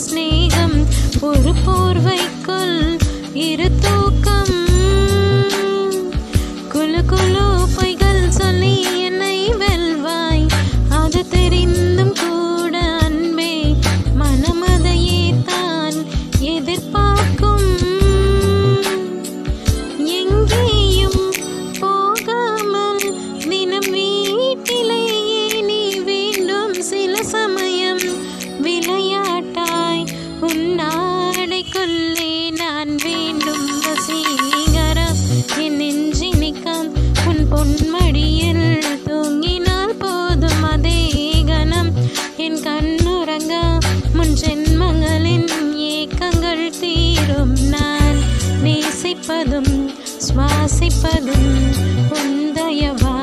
ஸ்நேகம் ஒரு போர்வைக்குள் இரு தூக்கம் குலு குலு பொய்கள் சொல்லி என்னை வெல்வாய் அது தெரிந்தும் கூட அன்பே மனமதையே தான் எதிர்பார்க்கும் எங்கேயும் போகாமல் தினம் வீட்டிலேயே நீ வேண்டும் சில சமயம் விளையாட்டாய் உன்னாடைக்குள்ளே நான் வேண்டும் வசீகரா என் நெஞ்சினிக்கம் உன் பொன்மடியில் தூங்கினால் போதும் அதே கணம் என் கண்ணுறங்க முன் ஜென்மங்களின் ஏக்கங்கள் தீரும் நான் நேசிப்பதும் சுவாசிப்பதும் உன் தயவா